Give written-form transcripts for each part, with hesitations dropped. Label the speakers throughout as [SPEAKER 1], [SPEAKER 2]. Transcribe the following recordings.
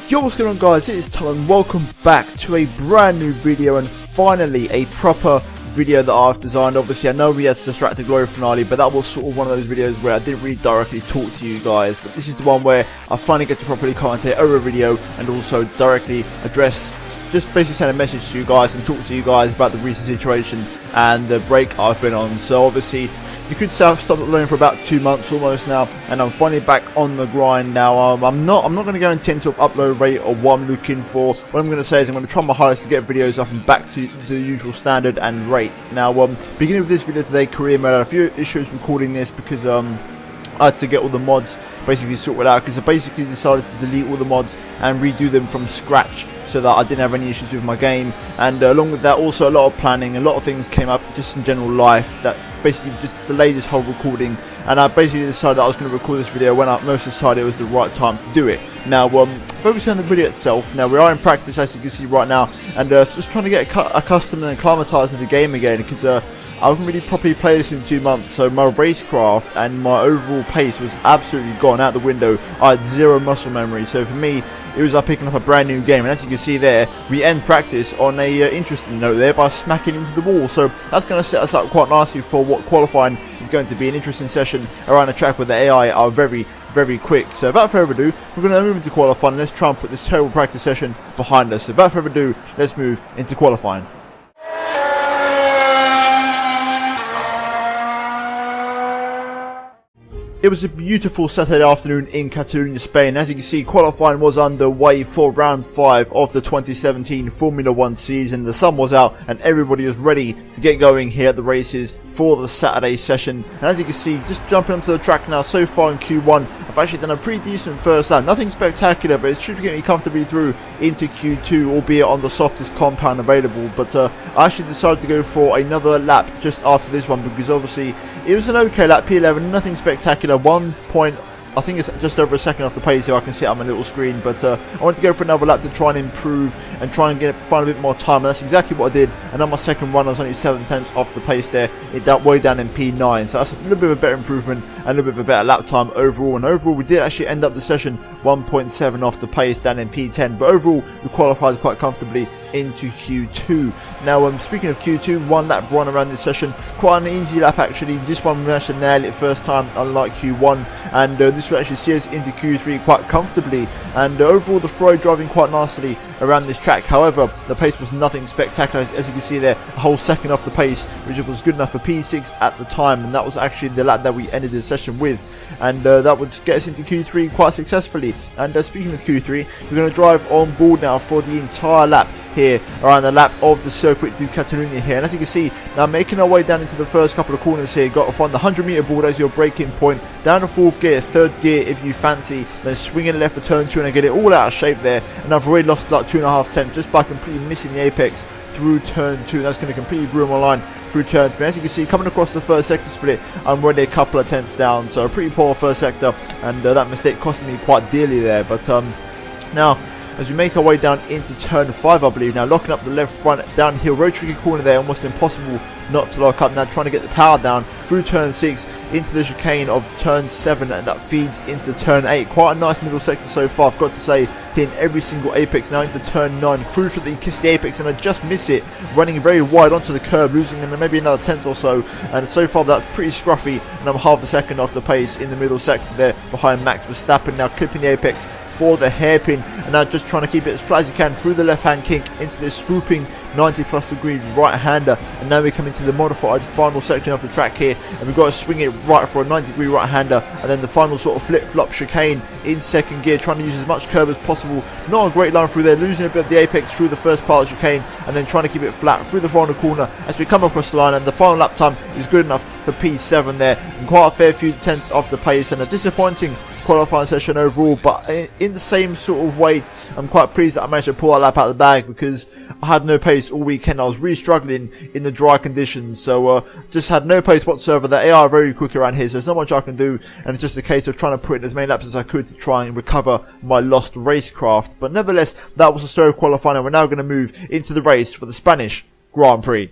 [SPEAKER 1] Yo, what's going on guys, it is Tom and welcome back to a brand new video and finally a proper video that I've designed. Obviously I know we had to distract the glory finale, but that was sort of one of those videos where I didn't really directly talk to you guys, but this is the one where I finally get to properly commentate over a video and also directly address, just basically send a message to you guys and talk to you guys about the recent situation and the break I've been on. So obviously you could say I've stopped uploading for about 2 months almost now, and I'm finally back on the grind now. I'm not going to guarantee any sort of upload rate or what I'm looking for. What I'm going to say is I'm going to try my hardest to get videos up and back to the usual standard and rate. Now, beginning with this video today, career mode, I had a few issues recording this because I had to get all the mods basically sorted out, because I basically decided to delete all the mods and redo them from scratch so that I didn't have any issues with my game. And along with that, also a lot of planning, a lot of things came up just in general life that basically just delayed this whole recording, and I basically decided that I was going to record this video when I most decided it was the right time to do it. Now, focusing on the video itself, now we are in practice as you can see right now, and just trying to get accustomed and acclimatized to the game again, because I haven't really properly played this in 2 months, so my racecraft and my overall pace was absolutely gone out the window. I had zero muscle memory, so for me it was like picking up a brand new game. And as you can see there, we end practice on a interesting note there by smacking into the wall, so that's going to set us up quite nicely for what qualifying is going to be, an interesting session around the track where the AI are very quick. So without further ado, we're going to move into qualifying. Let's try and put this terrible practice session behind us. So without further ado, let's move into qualifying. It was a beautiful Saturday afternoon in Catalonia, Spain. As you can see, qualifying was underway for round 5 of the 2017 Formula 1 season. The sun was out and everybody was ready to get going here at the races for the Saturday session. And as you can see, just jumping onto the track now, so far in Q1, I've actually done a pretty decent first lap. Nothing spectacular, but it should get me comfortably through into Q2, albeit on the softest compound available. But I actually decided to go for another lap just after this one, because obviously it was an okay lap, P11, nothing spectacular. 1 point, I think it's just over a second off the pace here. I can see it on my little screen, but I wanted to go for another lap to try and improve and try and find a bit more time, and that's exactly what I did. And on my second run I was only 7/10 off the pace there, way down in P9, so that's a little bit of a better improvement and a little bit of a better lap time overall. And overall we did actually end up the session 1.7 off the pace, down in P10, but overall we qualified quite comfortably into Q2. Now, speaking of Q2, 1 lap run around this session, quite an easy lap actually. This one we managed to nail it first time, unlike Q1, and this will actually see us into Q3 quite comfortably. And overall the throw driving quite nicely around this track. However, the pace was nothing spectacular, as you can see there, a whole second off the pace, which was good enough for P6 at the time, and that was actually the lap that we ended the session with, and that would get us into Q3 quite successfully. And speaking of Q3, we're going to drive on board now for the entire lap here around the lap of the Circuit du Catalunya here. And as you can see, now making our way down into the first couple of corners here, got to find the 100-meter board as your braking point, down to 4th gear, 3rd gear if you fancy, then swinging left for turn 2, and I get it all out of shape there. And I've already lost like 2.5 tenths just by completely missing the apex through turn 2. That's going to completely ruin my line through turn 3. As you can see, coming across the first sector split, I'm already a couple of tenths down, so a pretty poor first sector, and that mistake costing me quite dearly there. But now as we make our way down into turn 5, I believe, now locking up the left front downhill, road tricky corner there, almost impossible not to lock up. Now trying to get the power down through turn 6 into the chicane of turn 7, and that feeds into turn 8. Quite a nice middle sector so far, I've got to say, hitting every single apex. Now into turn 9, crucial that you kiss the apex, and I just miss it, running very wide onto the curb, losing maybe another tenth or so, and so far that's pretty scruffy, and I'm half a second off the pace in the middle sector there behind Max Verstappen. Now clipping the apex for the hairpin, and now just trying to keep it as flat as you can through the left hand kink into this swooping 90+ degree right hander. And now we come into the modified final section of the track here, and we've got to swing it right for a 90-degree right hander, and then the final sort of flip flop chicane in 2nd gear, trying to use as much curb as possible. Not a great line through there, losing a bit of the apex through the first part of the chicane, and then trying to keep it flat through the final corner as we come across the line. And the final lap time is good enough for P7 there, and quite a fair few tenths off the pace, and a disappointing qualifying session overall. But in the same sort of way, I'm quite pleased that I managed to pull that lap out of the bag, because I had no pace all weekend. I was really struggling in the dry conditions, so just had no pace whatsoever. The AI are very quick around here, so there's not much I can do, and it's just a case of trying to put in as many laps as I could to try and recover my lost racecraft. But nevertheless, that was the story of qualifying, and we're now going to move into the race for the Spanish Grand Prix.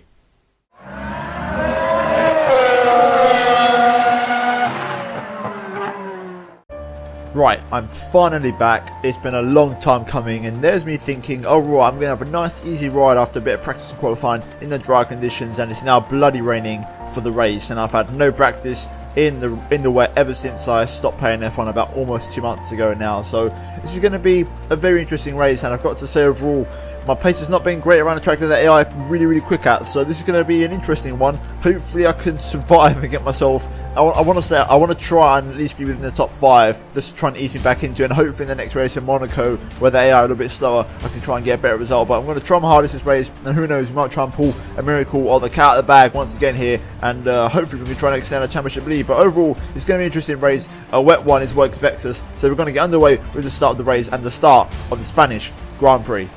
[SPEAKER 1] Right, I'm finally back. It's been a long time coming, and there's me thinking, oh right, I'm going to have a nice easy ride after a bit of practice and qualifying in the dry conditions, and it's now bloody raining for the race, and I've had no practice in the wet ever since I stopped playing F1 about almost 2 months ago now. So this is going to be a very interesting race, and I've got to say overall my pace has not been great around the track that AI really quick at, so this is going to be an interesting one. Hopefully I can survive and get myself, I want to try and at least be within the top 5, just to try and ease me back into it, and hopefully in the next race in Monaco, where the AI are a little bit slower, I can try and get a better result. But I'm going to try my hardest this race, and who knows, we might try and pull a miracle or the cat out of the bag once again here, and hopefully we can try and extend our championship lead. But overall, it's going to be an interesting race. A wet one is what expects us, so we're going to get underway with the start of the race and the start of the Spanish Grand Prix.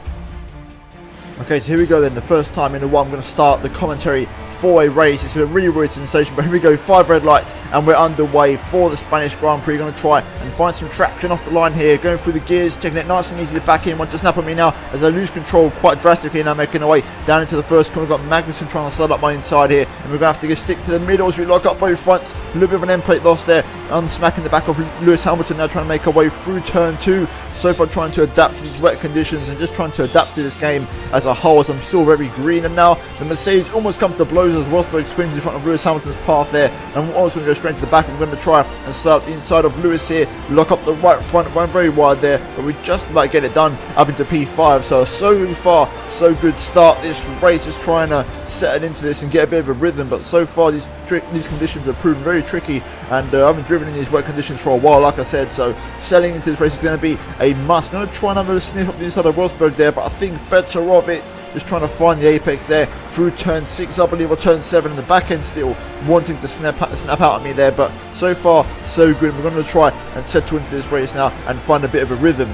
[SPEAKER 1] Okay, so here we go then, the first time in a while I'm going to start the commentary for a race. It's a really weird sensation, but here we go, 5 red lights and we're underway for the Spanish Grand Prix. Going to try and find some traction off the line here, going through the gears, taking it nice and easy to back in. Want to snap on me now as I lose control quite drastically, now making our way down into the first corner. We've got Magnussen trying to start up my inside here, and we're going to have to stick to the middle as we lock up both fronts. A little bit of an end plate loss there, unsmacking the back of Lewis Hamilton, now trying to make our way through turn 2. So far trying to adapt to these wet conditions and just trying to adapt to this game as a whole, as I'm still very green. And now the Mercedes almost come to blows as Rosberg spins in front of Lewis Hamilton's path there, and I'm also going to go straight to the back. I'm going to try and start the inside of Lewis here, lock up the right front, run very wide there, but we just about get it done up into P5. So far so good start this race, just trying to settle into this and get a bit of a rhythm. But so far these conditions have proven very tricky, and I haven't driven in these wet conditions for a while, like I said, so settling into this race is going to be a must. I'm going to try and have a sniff up the inside of Rosberg there, but I think better of it just trying to find the apex there through turn 6, I believe, or turn 7, and the back end still wanting to snap out at me there. But so far so good. We're going to try and settle into this race now and find a bit of a rhythm.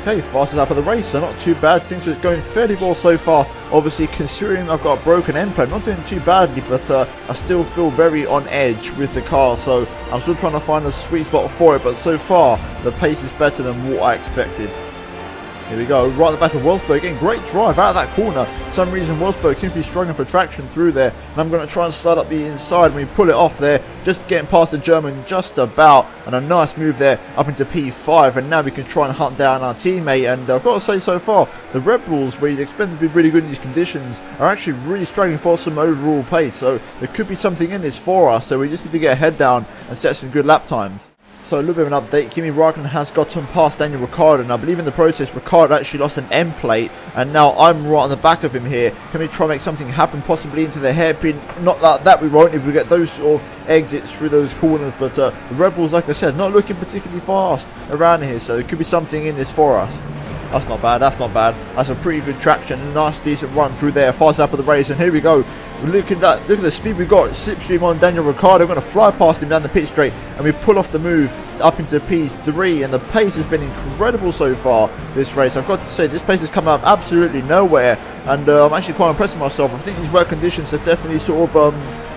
[SPEAKER 1] Okay, fastest lap of the race, so not too bad. Things are going fairly well so far. Obviously, considering I've got a broken end plate, not doing too badly, but I still feel very on edge with the car, so I'm still trying to find a sweet spot for it. But so far, the pace is better than what I expected. Here we go, right at the back of Rosberg, getting great drive out of that corner. For some reason Rosberg seems to be struggling for traction through there, and I'm going to try and start up the inside when we pull it off there, just getting past the German just about, and a nice move there up into P5, and now we can try and hunt down our teammate. And I've got to say, so far the Red Bulls, where you'd expect them to be really good in these conditions, are actually really struggling for some overall pace, so there could be something in this for us. So we just need to get a head down and set some good lap times. So a little bit of an update, Kimi Räikkönen has gotten past Daniel Ricciardo, and I believe in the process Ricciardo actually lost an end plate, and now I'm right on the back of him here. Can we try and make something happen, possibly into the hairpin? Not like that we won't if we get those sort of exits through those corners, but the Red Bulls, like I said, not looking particularly fast around here, so there could be something in this for us. That's not bad, that's not bad. That's a pretty good traction, nice decent run through there, fast lap of the race, and here we go. Look at that, look at the speed we got, slipstream on Daniel Ricciardo. We're going to fly past him down the pit straight, and we pull off the move up into P3, and the pace has been incredible so far this race. I've got to say, this pace has come out of absolutely nowhere, and I'm actually quite impressed with myself. I think these wet conditions have definitely sort of,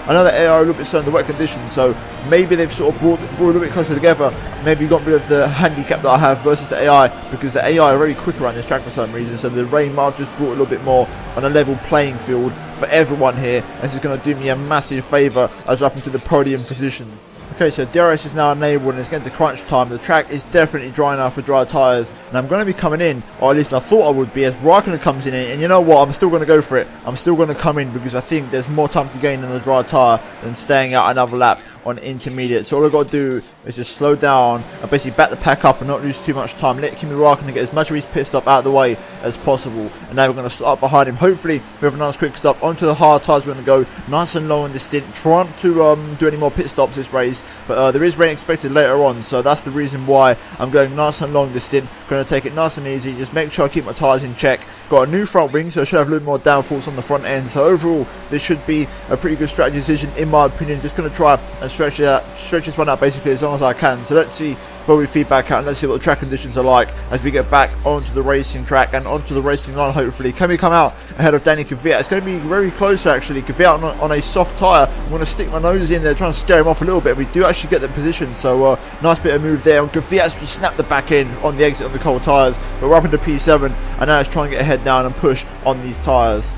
[SPEAKER 1] I know that AI are a little bit slow in the wet conditions, so maybe they've sort of brought a little bit closer together. Maybe got rid of the handicap that I have versus the AI, because the AI are very quick around this track for some reason, so the rain might have just brought a little bit more on a level playing field for everyone here. This is going to do me a massive favour as we're up into the podium position. Okay, so DRS is now enabled and it's getting to crunch time. The track is definitely dry now for dry tyres, and I'm going to be coming in, or at least I thought I would be, as Räikkönen comes in, and you know what, I'm still going to go for it. I'm still going to come in because I think there's more time to gain in the dry tyre than staying out another lap on intermediate. So all I've got to do is just slow down and basically back the pack up and not lose too much time. Let Kimi Räikkönen get as much of his pit stop out of the way as possible. And now we're going to start behind him. Hopefully we have a nice quick stop onto the hard tyres. We're going to go nice and low in this stint. Try not to do any more pit stops this race, but there is rain expected later on, so that's the reason why I'm going nice and long this stint. Going to take it nice and easy, just make sure I keep my tyres in check. Got a new front wing, so I should have a little more downforce on the front end. So overall, this should be a pretty good strategy decision in my opinion. Just going to try and stretch this one out basically as long as I can. So let's see where we feed back out, and let's see what the track conditions are like as we get back onto the racing track and onto the racing line. Hopefully, can we come out ahead of Danny Kvyat? It's going to be very close actually. Kvyat on a soft tyre. I'm going to stick my nose in there, trying to scare him off a little bit. We do actually get the position, so nice bit of move there on Kvyat as we snap the back end on the exit on the cold tyres. But we're up into P7, and now let's try and get a head down and push on these tyres.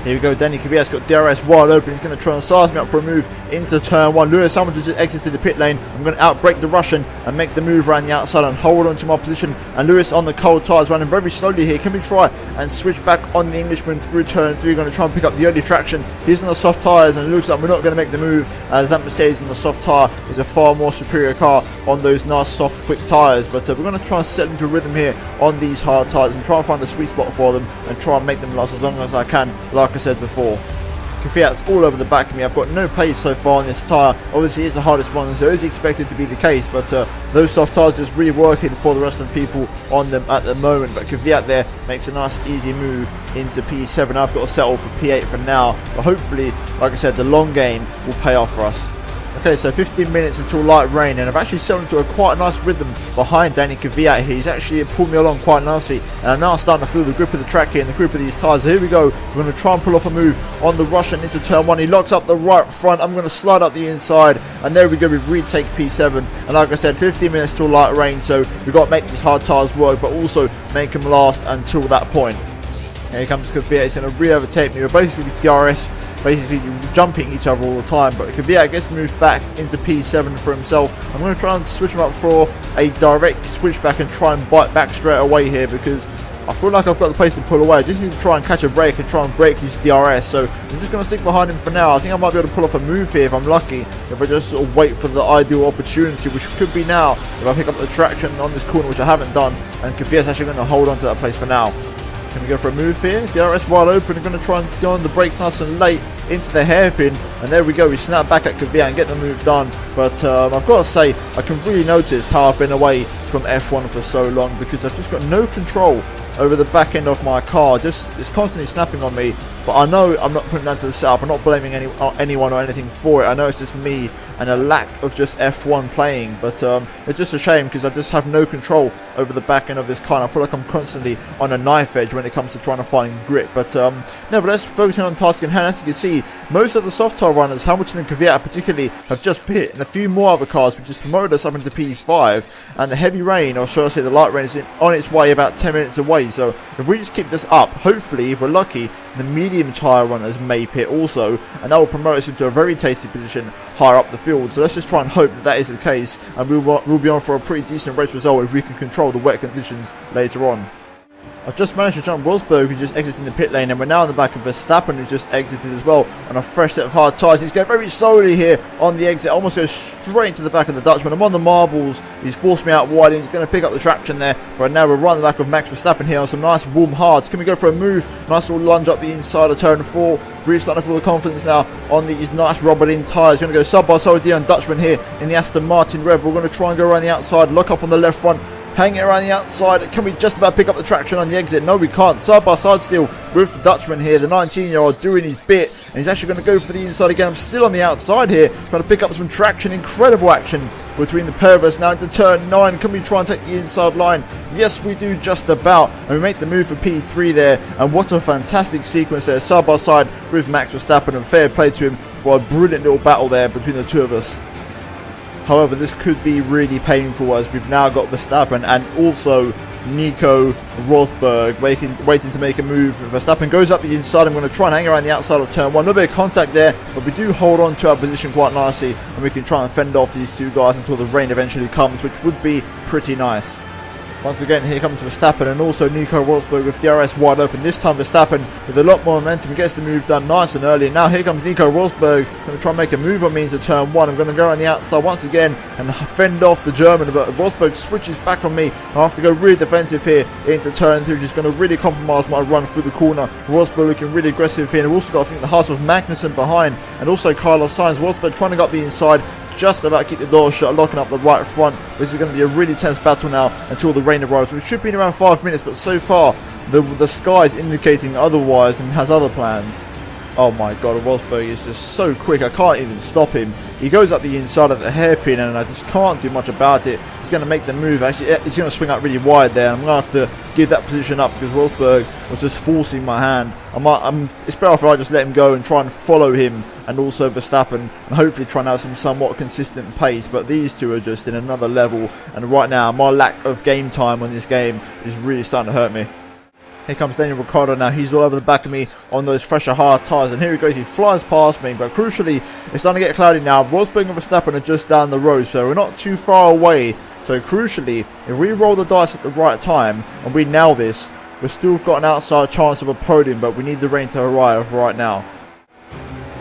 [SPEAKER 1] Here we go, Danny Kvyat's got DRS wide open. He's going to try and size me up for a move into turn 1. Lewis Hamilton just exited the pit lane. I'm going to outbrake the Russian and make the move around the outside and hold on to my position. And Lewis on the cold tyres, running very slowly here. Can we try and switch back on the Englishman through turn 3? We're going to try and pick up the early traction. He's on the soft tyres, and it looks like we're not going to make the move, as that Mercedes on the soft tyre is a far more superior car on those nice soft quick tyres. But we're going to try and settle into a rhythm here on these hard tyres and try and find a sweet spot for them and try and make them last as long as I can, like I said before. Kvyat's all over the back of me. I've got no pace so far on this tyre. Obviously it's the hardest one, so it is expected to be the case, but those soft tyres just really working for the rest of the people on them at the moment. But Kvyat there makes a nice easy move into P7. I've got to settle for P8 for now, but hopefully, like I said, the long game will pay off for us. Okay, so 15 minutes until light rain, and I've actually settled into a quite nice rhythm behind Danny Kvyat. He's actually pulled me along quite nicely, and I'm now starting to feel the grip of the track here and the grip of these tyres. So here we go. We're going to try and pull off a move on the Russian into turn 1. He locks up the right front. I'm going to slide up the inside, and there we go. We retake P7, and like I said, 15 minutes till light rain, so we've got to make these hard tyres work, but also make them last until that point. Here comes Kvyat. He's going to re-overtake me. We're basically DRS, basically jumping each other all the time, but Kvyat gets moved back into P7 for himself. I'm going to try and switch him up for a direct switch back and try and bite back straight away here, because I feel like I've got the pace to pull away. I just need to try and catch a break and try and break his DRS, so I'm just going to stick behind him for now. I think I might be able to pull off a move here if I'm lucky, if I just sort of wait for the ideal opportunity, which could be now if I pick up the traction on this corner, which I haven't done, and Kvyat's actually going to hold on to that place for now. Can we go for a move here? DRS wide open. I'm going to try and go on the brakes nice and late into the hairpin, and there we go. We snap back at Kvyat and get the move done. But I've got to say, I can really notice how I've been away from F1 for so long, because I've just got no control over the back end of my car. It's constantly snapping on me, but I know I'm not putting that to the setup. I'm not blaming anyone or anything for it. I know it's just me and a lack of just F1 playing, but it's just a shame because I just have no control over the back end of this car, and I feel like I'm constantly on a knife edge when it comes to trying to find grip. But nevertheless, focusing on task in hand, as you can see, most of the soft tyre runners, Hamilton and Kvyat particularly, have just pit, and a few more other cars which has promoted us up into P5, and the heavy rain, or should I say the light rain, is on its way about 10 minutes away. So if we just keep this up, hopefully, if we're lucky, the medium tyre runners may pit also, and that will promote us into a very tasty position higher up the field. So let's just try and hope that that is the case, and we'll be on for a pretty decent race result if we can control the wet conditions later on. I've just managed to jump Rosberg, who just exited the pit lane, and we're now on the back of Verstappen, who's just exited as well on a fresh set of hard tyres. He's going very slowly here on the exit, almost goes straight into the back of the Dutchman. I'm on the marbles. He's forced me out wide, and he's going to pick up the traction there. Right now we're right on the back of Max Verstappen here on some nice warm hards. Can we go for a move? Nice little lunge up the inside of turn 4. Really starting to feel the confidence now on these nice rubbered-in tyres. Going to go side by side with the Dutchman here in the Aston Martin Red. We're going to try and go around the outside, lock up on the left front, hang it around the outside. Can we just about pick up the traction on the exit? No, we can't. Side by side still with the Dutchman here, the 19-year-old doing his bit, and he's actually going to go for the inside again. I'm still on the outside here, trying to pick up some traction. Incredible action between the pair of us now into turn 9. Can we try and take the inside line? Yes, we do, just about, and we make the move for P3 there. And what a fantastic sequence there, side by side with Max Verstappen, and fair play to him for a brilliant little battle there between the two of us. However, this could be really painful, as we've now got Verstappen and also Nico Rosberg waiting to make a move. Verstappen goes up the inside. I'm going to try and hang around the outside of turn 1. A little bit of contact there, but we do hold on to our position quite nicely, and we can try and fend off these two guys until the rain eventually comes, which would be pretty nice. Once again, here comes Verstappen and also Nico Rosberg with DRS wide open. This time Verstappen with a lot more momentum gets the move done nice and early. Now here comes Nico Rosberg, going to try and make a move on me into turn 1. I'm going to go on the outside once again and fend off the German, but Rosberg switches back on me. I have to go really defensive here into turn 2, just going to really compromise my run through the corner. Rosberg looking really aggressive here, and we've also got, I think, the Haas of Magnussen behind, and also Carlos Sainz. Rosberg trying to go up the inside, just about to keep the door shut, locking up the right front. This is going to be a really tense battle now until the rain arrives. We should be in around 5 minutes, but so far the sky is indicating otherwise and has other plans. Oh my god, Rosberg is just so quick, I can't even stop him. He goes up the inside of the hairpin, and I just can't do much about it. He's going to make the move. Actually, he's going to swing up really wide there. I'm going to have to give that position up because Rosberg was just forcing my hand. It's better if I just let him go and try and follow him, and also Verstappen, and hopefully try and have some somewhat consistent pace. But these two are just in another level, and right now my lack of game time on this game is really starting to hurt me. Here comes Daniel Ricciardo now. He's all over the back of me on those fresher hard tyres. And here he goes. He flies past me. But crucially, it's starting to get cloudy now. Rosberg and Verstappen are just down the road. So we're not too far away. So crucially, if we roll the dice at the right time and we nail this, we've still got an outside chance of a podium. But we need the rain to arrive right now.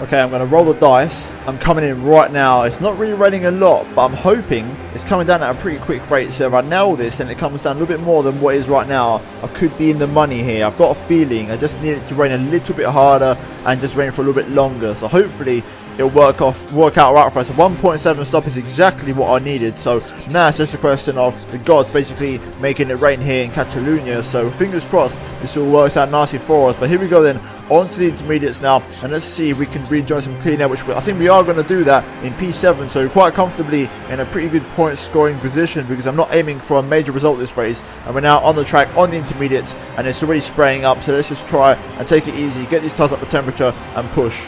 [SPEAKER 1] Okay, I'm going to roll the dice. I'm coming in right now. It's not really raining a lot, but I'm hoping it's coming down at a pretty quick rate. So if I nail this and it comes down a little bit more than what it is right now, I could be in the money here. I've got a feeling I just need it to rain a little bit harder and just rain for a little bit longer. So hopefully it'll work out right for us. A 1.7 stop is exactly what I needed. So now it's just a question of the gods basically making it rain here in Catalonia. So fingers crossed this all works out nicely for us. But here we go then, on to the intermediates now, and let's see if we can rejoin some clean air, which I think we are going to do that in P7. So quite comfortably in a pretty good point scoring position, because I'm not aiming for a major result this race, and we're now on the track on the intermediates and it's already spraying up. So let's just try and take it easy, get these tyres up to temperature and push.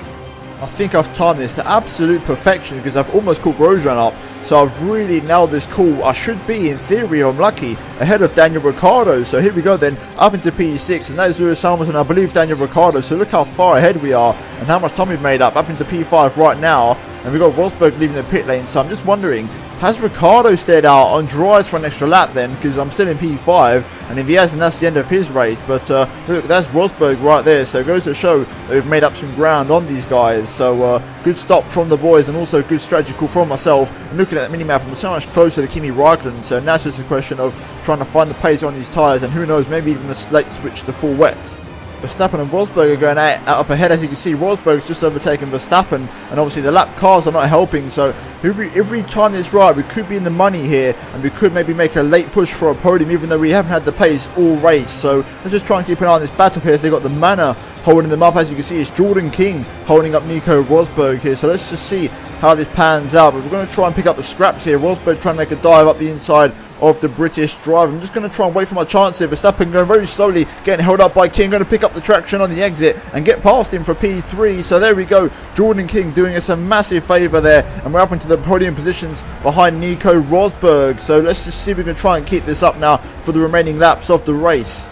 [SPEAKER 1] I think I've timed this to absolute perfection because I've almost caught Grosjean up. So I've really nailed this call. I should be, in theory, I'm lucky, ahead of Daniel Ricciardo. So here we go then, up into P6. And that is Lewis Hamilton, I believe, Daniel Ricciardo. So look how far ahead we are and how much time we've made up into P5 right now. And we've got Rosberg leaving the pit lane. So I'm just wondering, has Ricciardo stayed out on dries for an extra lap then? Because I'm still in P5, and if he hasn't, that's the end of his race. But look, that's Rosberg right there. So it goes to show that we've made up some ground on these guys. So good stop from the boys, and also good strategy call from myself. And looking at the minimap, I'm so much closer to Kimi Raikkonen. So now it's just a question of trying to find the pace on these tyres, and who knows, maybe even a late switch to full wet. Verstappen and Rosberg are going out up ahead. As you can see, Rosberg's just overtaken Verstappen, and obviously the lap cars are not helping. So if we time this right, we could be in the money here, and we could maybe make a late push for a podium, even though we haven't had the pace all race. So let's just try and keep an eye on this battle here. So they've got the manor holding them up. As you can see, it's Jordan King holding up Nico Rosberg here. So let's just see how this pans out. But we're going to try and pick up the scraps here. Rosberg trying to make a dive up the inside of the British driver. I'm just going to try and wait for my chance here. Verstappen going very slowly, getting held up by King. Going to pick up the traction on the exit and get past him for P3. So there we go. Jordan King doing us a massive favour there. And we're up into the podium positions behind Nico Rosberg. So let's just see if we can try and keep this up now for the remaining laps of the race.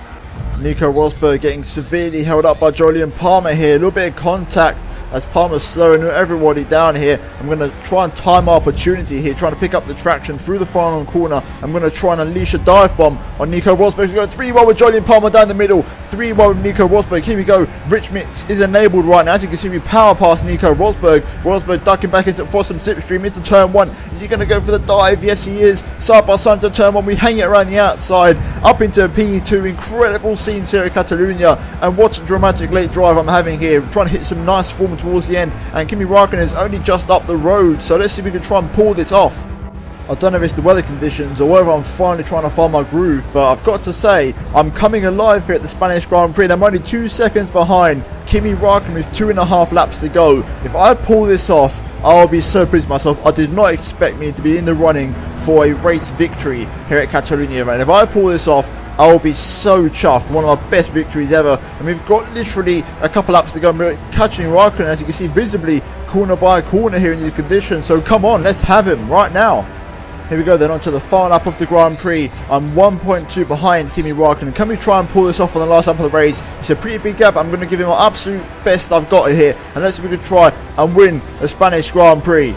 [SPEAKER 1] Nico Rosberg getting severely held up by Jolyon Palmer here. A little bit of contact as Palmer's slowing everybody down here. I'm going to try and time my opportunity here, trying to pick up the traction through the final corner. I'm going to try and unleash a dive bomb on Nico Rosberg. He's going 3-1 with Jolyon Palmer down the middle. 3-1 with Nico Rosberg. Here we go. Rich Mix is enabled right now. As you can see, we power past Nico Rosberg. Rosberg ducking back into for some slipstream into turn 1. Is he going to go for the dive? Yes, he is. Side by side to turn 1. We hang it around the outside up into P2. Incredible scenes here at Catalonia. And what a dramatic late drive I'm having here. Trying to hit some nice form towards the end, and Kimi Raikkonen is only just up the road. So let's see if we can try and pull this off. I don't know if it's the weather conditions or whether I'm finally trying to find my groove, but I've got to say I'm coming alive here at the Spanish Grand Prix, and I'm only 2 seconds behind Kimi Raikkonen with 2.5 laps to go. If I pull this off, I'll be so pleased with myself. I did not expect me to be in the running for a race victory here at Catalonia, and if I pull this off, I will be so chuffed. One of my best victories ever. And we've got literally a couple laps to go. We're catching Raikkonen, as you can see, visibly corner by corner here in these conditions. So come on, let's have him right now. Here we go then, on to the final lap of the Grand Prix. I'm 1.2 behind Kimi Raikkonen. Can we try and pull this off on the last lap of the race? It's a pretty big gap. I'm going to give him my absolute best I've got here. And let's see if we can try and win the Spanish Grand Prix.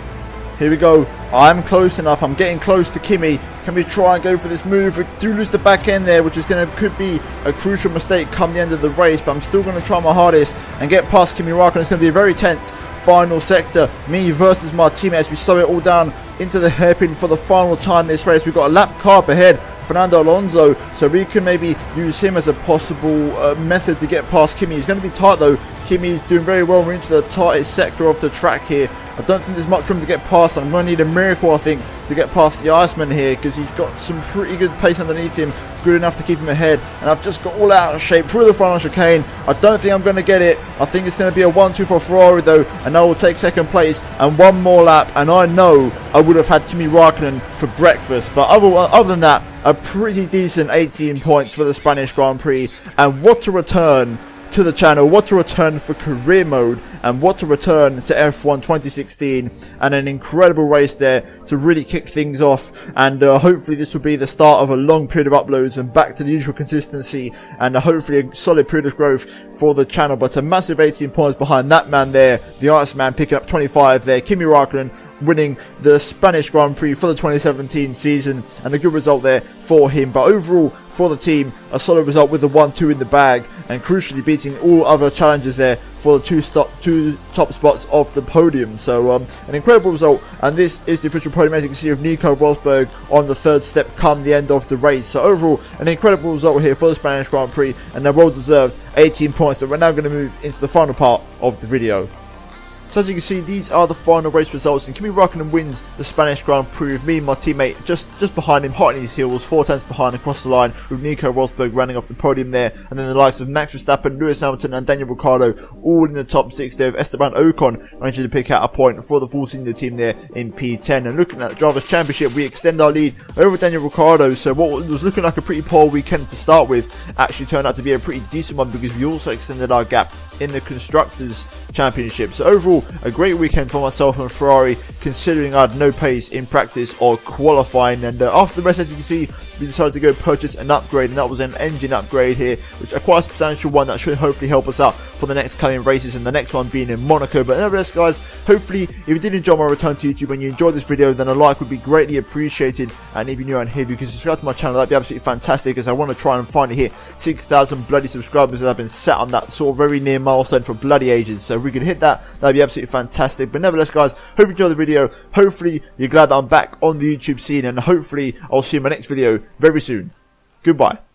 [SPEAKER 1] Here we go. I'm close enough. I'm getting close to Kimi. Can we try and go for this move? We do lose the back end there, which is could be a crucial mistake come the end of the race, but I'm still going to try my hardest and get past Kimi Raikkonen. It's going to be a very tense final sector. Me versus my teammates. We slow it all down into the hairpin for the final time this race. We've got a lap car up ahead, Fernando Alonso, so we can maybe use him as a possible method to get past Kimi. He's going to be tight though. Kimi's doing very well. We're into the tightest sector of the track here. I don't think there's much room to get past, and I'm going to need a miracle, I think, to get past the Iceman here, because he's got some pretty good pace underneath him, good enough to keep him ahead. And I've just got all out of shape through the final chicane. I don't think I'm going to get it. I think it's going to be a 1-2 for Ferrari though, and I will take second place and one more lap, and I know I would have had Kimi Raikkonen for breakfast. But other than that, a pretty decent 18 points for the Spanish Grand Prix, and what a return to the channel, what a return for career mode and what a return to F1 2016, and an incredible race there to really kick things off. And hopefully this will be the start of a long period of uploads and back to the usual consistency, and hopefully a solid period of growth for the channel. But a massive 18 points behind that man there, the Iceman, picking up 25 there. Kimi Raikkonen winning the Spanish Grand Prix for the 2017 season, and a good result there for him. But overall, for the team, a solid result with the 1-2 in the bag, and crucially beating all other challengers there for the two top spots of the podium. So an incredible result, and this is the official podium, as you can see, of Nico Rosberg on the third step come the end of the race. So overall, an incredible result here for the Spanish Grand Prix, and a well-deserved 18 points. But we're now going to move into the final part of the video. So as you can see, these are the final race results, and Kimi Raikkonen wins the Spanish Grand Prix with me and my teammate just behind him, hot on his heels, 4 tenths behind across the line, with Nico Rosberg running off the podium there, and then the likes of Max Verstappen, Lewis Hamilton and Daniel Ricciardo all in the top 6 there, with Esteban Ocon managing to pick out a point for the full senior team there in P10. And looking at the Drivers' Championship, we extend our lead over Daniel Ricciardo, so what was looking like a pretty poor weekend to start with actually turned out to be a pretty decent one, because we also extended our gap in the Constructors' Championship. So overall, a great weekend for myself and Ferrari, considering I had no pace in practice or qualifying. And after the rest, as you can see, we decided to go purchase an upgrade, and that was an engine upgrade here, which a quite substantial one that should hopefully help us out for the next coming races, and the next one being in Monaco. But nevertheless, guys, hopefully if you did enjoy my return to YouTube and you enjoyed this video, then a like would be greatly appreciated, and if you're new around here, if you can subscribe to my channel, that'd be absolutely fantastic, as I want to try and finally hit 6,000 bloody subscribers, as I've been sat on that sort of very near milestone for bloody ages. So if we could hit that, that'd be absolutely fantastic. But nevertheless, guys, hope you enjoyed the video. Hopefully you're glad that I'm back on the YouTube scene, and hopefully I'll see you in my next video very soon. Goodbye.